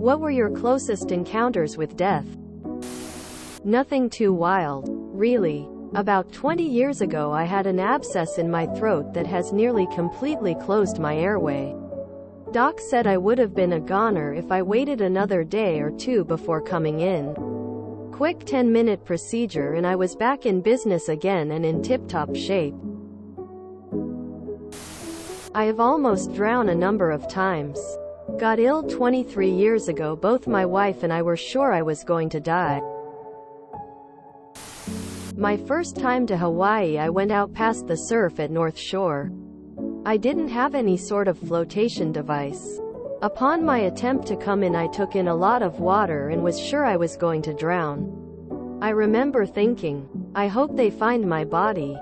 What were your closest encounters with death? Nothing too wild, really. About 20 years ago I had an abscess in my throat that has nearly completely closed my airway. Doc said I would have been a goner if I waited another day or two before coming in. Quick 10-minute procedure and I was back in business again and in tip-top shape. I have almost drowned a number of times. Got ill 23 years ago. Both my wife and I were sure I was going to die. My first time to Hawaii, I went out past the surf at North Shore. I didn't have any sort of flotation device. Upon my attempt to come in, I took in a lot of water and was sure I was going to drown. I remember thinking, I hope they find my body.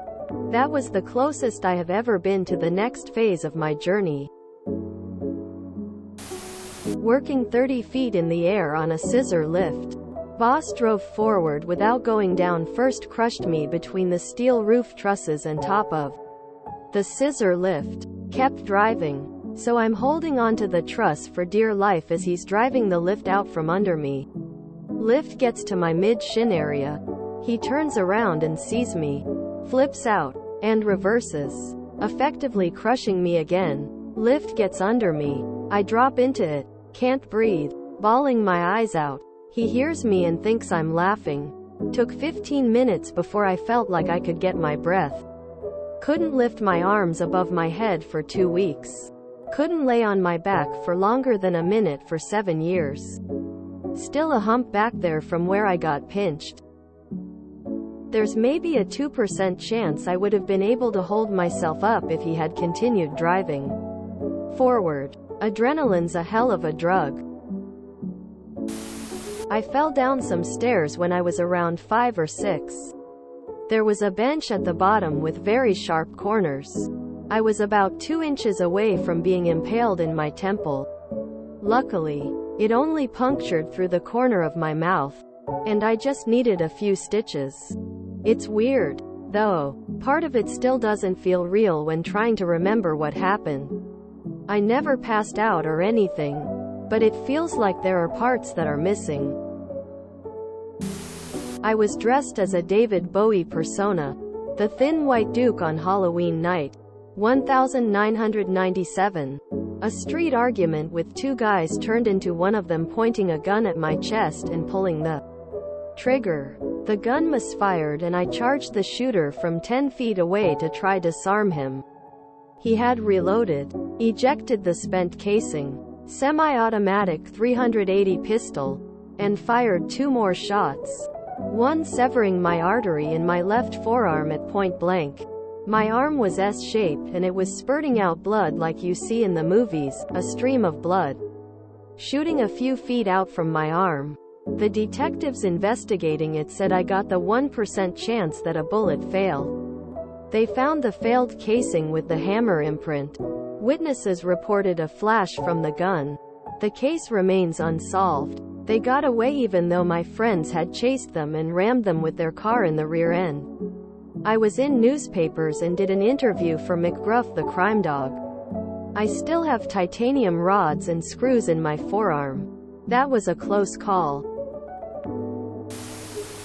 That was the closest I have ever been to the next phase of my journey. Working 30 feet in the air on a scissor lift. Boss drove forward without going down, first crushed me between the steel roof trusses and top of the scissor lift. Kept driving. So I'm holding onto the truss for dear life as he's driving the lift out from under me. Lift gets to my mid-shin area. He turns around and sees me. Flips out. And reverses. Effectively crushing me again. Lift gets under me. I drop into it. Can't breathe. Bawling my eyes out. He hears me and thinks I'm laughing. Took 15 minutes before I felt like I could get my breath. Couldn't lift my arms above my head for 2 weeks. Couldn't lay on my back for longer than a minute for 7 years. Still a hump back there from where I got pinched. There's maybe a 2% chance I would have been able to hold myself up if he had continued driving forward. Adrenaline's a hell of a drug. I fell down some stairs when I was around 5 or 6. There was a bench at the bottom with very sharp corners. I was about 2 inches away from being impaled in my temple. Luckily, it only punctured through the corner of my mouth, and I just needed a few stitches. It's weird, though. Part of it still doesn't feel real when trying to remember what happened. I never passed out or anything, but it feels like there are parts that are missing. I was dressed as a David Bowie persona, the Thin White Duke, on Halloween night, 1997. A street argument with 2 guys turned into one of them pointing a gun at my chest and pulling the trigger. The gun misfired and I charged the shooter from 10 feet away to try to disarm him. He had reloaded, ejected the spent casing, semi-automatic 380 pistol, and fired 2 more shots. One severing my artery in my left forearm at point blank. My arm was S-shaped and it was spurting out blood like you see in the movies, a stream of blood shooting a few feet out from my arm. The detectives investigating it said I got the 1% chance that a bullet failed. They found the failed casing with the hammer imprint. Witnesses reported a flash from the gun. The case remains unsolved. They got away even though my friends had chased them and rammed them with their car in the rear end. I was in newspapers and did an interview for McGruff the crime dog. I still have titanium rods and screws in my forearm. That was a close call.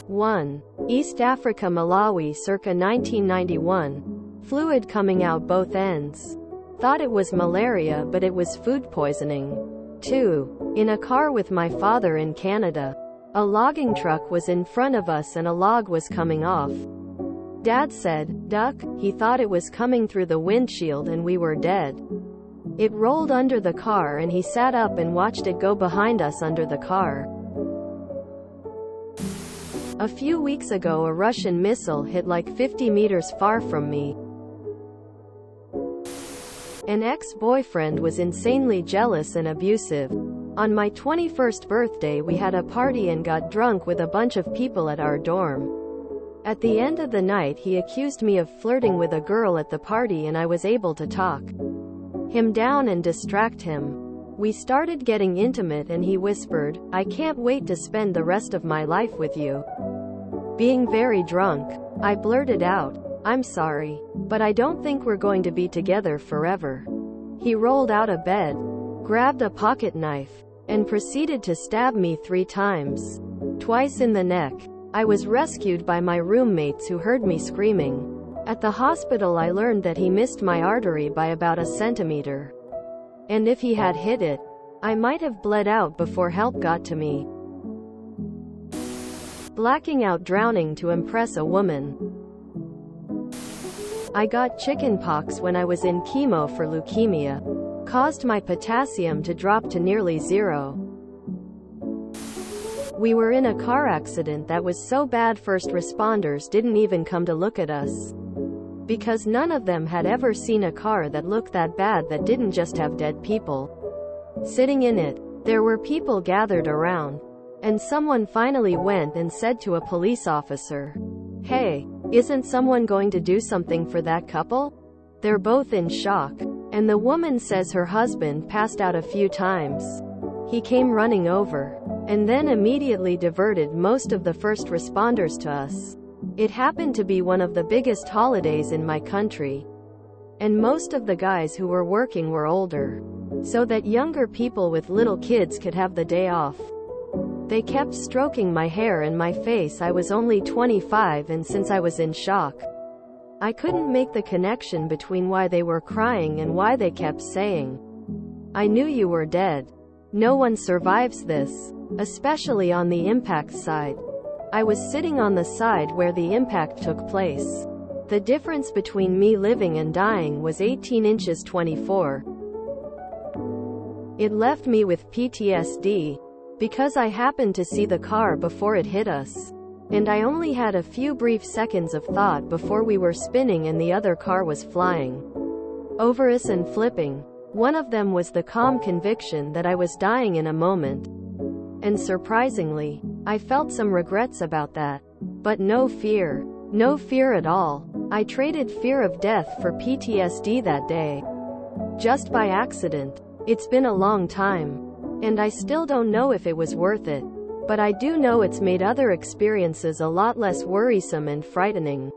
1. East Africa, Malawi, circa 1991. Fluid coming out both ends. Thought it was malaria, but it was food poisoning. 2. In a car with my father in Canada. A logging truck was in front of us and a log was coming off. Dad said, "Duck," he thought it was coming through the windshield and we were dead. It rolled under the car and he sat up and watched it go behind us under the car. A few weeks ago a Russian missile hit like 50 meters far from me. An ex-boyfriend was insanely jealous and abusive. On my 21st birthday we had a party and got drunk with a bunch of people at our dorm. At the end of the night he accused me of flirting with a girl at the party and I was able to talk him down and distract him. We started getting intimate and he whispered, "I can't wait to spend the rest of my life with you." Being very drunk, I blurted out, "I'm sorry, but I don't think we're going to be together forever." He rolled out of bed, grabbed a pocket knife, and proceeded to stab me 3 times. Twice in the neck. I was rescued by my roommates who heard me screaming. At the hospital I learned that he missed my artery by about a centimeter. And if he had hit it, I might have bled out before help got to me. Blacking out drowning to impress a woman. I got chickenpox when I was in chemo for leukemia. Caused my potassium to drop to nearly 0. We were in a car accident that was so bad first responders didn't even come to look at us. Because none of them had ever seen a car that looked that bad that didn't just have dead people sitting in it. There were people gathered around. And someone finally went and said to a police officer, "Hey, isn't someone going to do something for that couple?" They're both in shock. And the woman says her husband passed out a few times. He came running over. And then immediately diverted most of the first responders to us. It happened to be one of the biggest holidays in my country. And most of the guys who were working were older. So that younger people with little kids could have the day off. They kept stroking my hair and my face. I was only 25, and since I was in shock, I couldn't make the connection between why they were crying and why they kept saying, "I knew you were dead. No one survives this." Especially on the impact side. I was sitting on the side where the impact took place. The difference between me living and dying was 18 inches 24. It left me with PTSD, because I happened to see the car before it hit us. And I only had a few brief seconds of thought before we were spinning and the other car was flying over us and flipping. One of them was the calm conviction that I was dying in a moment. And surprisingly, I felt some regrets about that. But no fear. No fear at all. I traded fear of death for PTSD that day. Just by accident. It's been a long time. And I still don't know if it was worth it. But I do know it's made other experiences a lot less worrisome and frightening.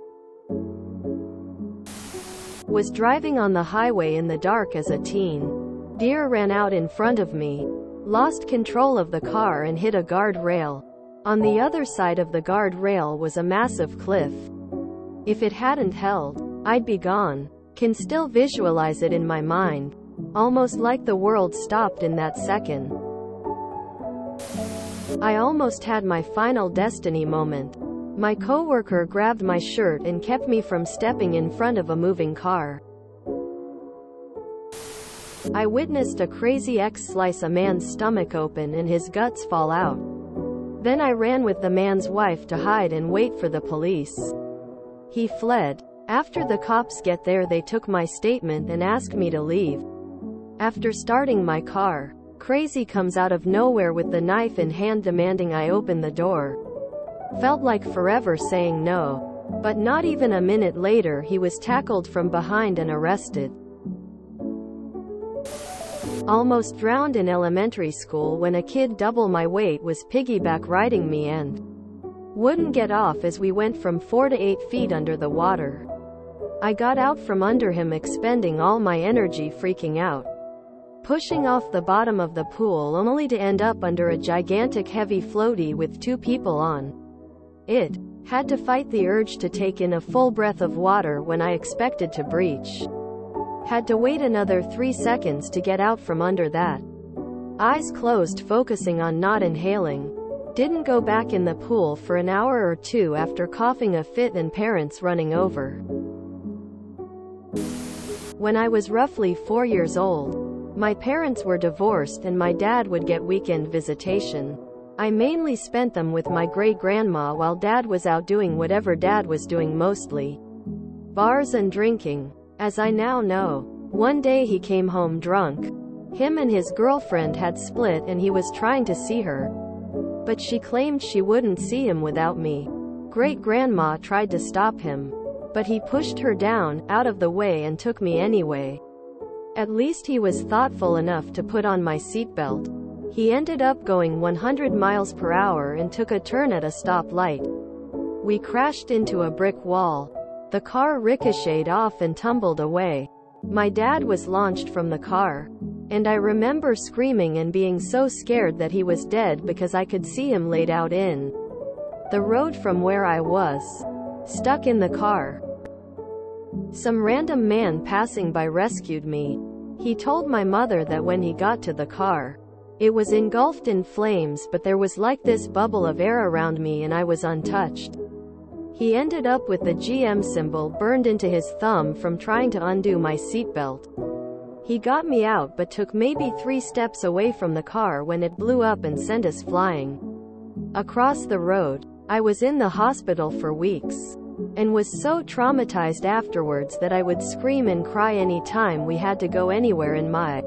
Was driving on the highway in the dark as a teen. Deer ran out in front of me. Lost control of the car and hit a guardrail. On the other side of the guardrail was a massive cliff. If it hadn't held, I'd be gone. Can still visualize it in my mind. Almost like the world stopped in that second. I almost had my final destiny moment. My coworker grabbed my shirt and kept me from stepping in front of a moving car. I witnessed a crazy ex slice a man's stomach open and his guts fall out. Then I ran with the man's wife to hide and wait for the police. He fled. After the cops get there, they took my statement and asked me to leave. After starting my car, Crazy comes out of nowhere with the knife in hand demanding I open the door. Felt like forever saying no. But not even a minute later he was tackled from behind and arrested. Almost drowned in elementary school when a kid double my weight was piggyback riding me and wouldn't get off as we went from 4 to 8 feet under the water. I got out from under him expending all my energy freaking out. Pushing off the bottom of the pool only to end up under a gigantic heavy floaty with 2 people on it. Had to fight the urge to take in a full breath of water when I expected to breach. Had to wait another 3 seconds to get out from under that. Eyes closed, focusing on not inhaling. Didn't go back in the pool for an hour or 2 after coughing a fit and parents running over. When I was roughly 4 years old, my parents were divorced and my dad would get weekend visitation. I mainly spent them with my great-grandma while dad was out doing whatever dad was doing, mostly bars and drinking. As I now know, one day he came home drunk. Him and his girlfriend had split and he was trying to see her. But she claimed she wouldn't see him without me. Great-grandma tried to stop him. But he pushed her down, out of the way, and took me anyway. At least he was thoughtful enough to put on my seatbelt. He ended up going 100 miles per hour and took a turn at a stoplight. We crashed into a brick wall. The car ricocheted off and tumbled away. My dad was launched from the car. And I remember screaming and being so scared that he was dead because I could see him laid out in the road from where I was stuck in the car. Some random man passing by rescued me. He told my mother that when he got to the car, it was engulfed in flames, but there was like this bubble of air around me and I was untouched. He ended up with the GM symbol burned into his thumb from trying to undo my seatbelt. He got me out but took maybe 3 steps away from the car when it blew up and sent us flying across the road. I was in the hospital for weeks and was so traumatized afterwards that I would scream and cry any time we had to go anywhere in my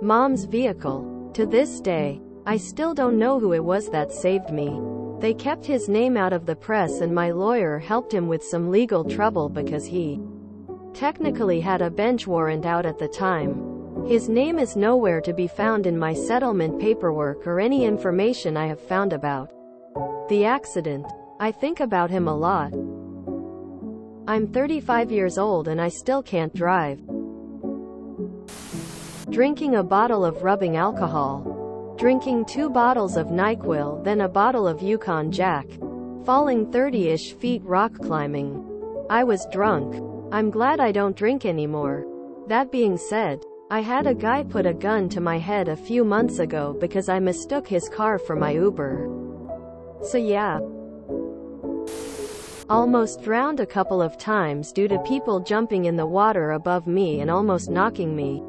mom's vehicle. To this day, I still don't know who it was that saved me. They kept his name out of the press and my lawyer helped him with some legal trouble because he technically had a bench warrant out at the time. His name is nowhere to be found in my settlement paperwork or any information I have found about the accident. I think about him a lot. I'm 35 years old and I still can't drive. Drinking a bottle of rubbing alcohol. Drinking 2 bottles of NyQuil, then a bottle of Yukon Jack. Falling 30-ish feet rock climbing. I was drunk. I'm glad I don't drink anymore. That being said, I had a guy put a gun to my head a few months ago because I mistook his car for my Uber. So yeah. Almost drowned a couple of times due to people jumping in the water above me and almost knocking me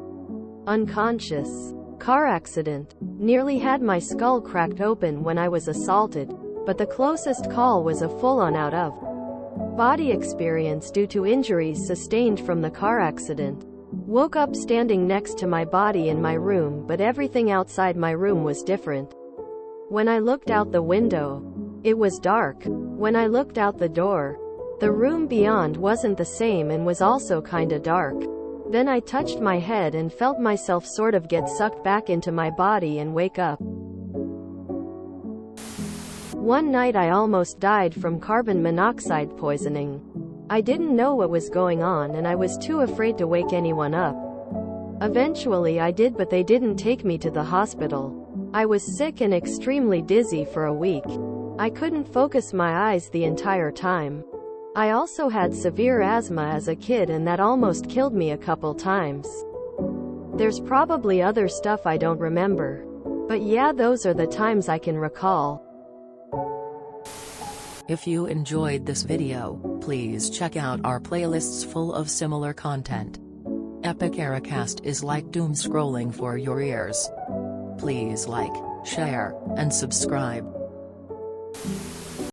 unconscious. Car accident. Nearly had my skull cracked open when I was assaulted, but the closest call was a full-on out-of-body experience due to injuries sustained from the car accident. Woke up standing next to my body in my room, but everything outside my room was different. When I looked out the window, it was dark. When I looked out the door, the room beyond wasn't the same and was also kinda dark. Then I touched my head and felt myself sort of get sucked back into my body and wake up. One night I almost died from carbon monoxide poisoning. I didn't know what was going on and I was too afraid to wake anyone up. Eventually I did, but they didn't take me to the hospital. I was sick and extremely dizzy for a week. I couldn't focus my eyes the entire time. I also had severe asthma as a kid and that almost killed me a couple times. There's probably other stuff I don't remember. But yeah, those are the times I can recall. If you enjoyed this video, please check out our playlists full of similar content. Epic Eracast is like doom scrolling for your ears. Please like, share, and subscribe.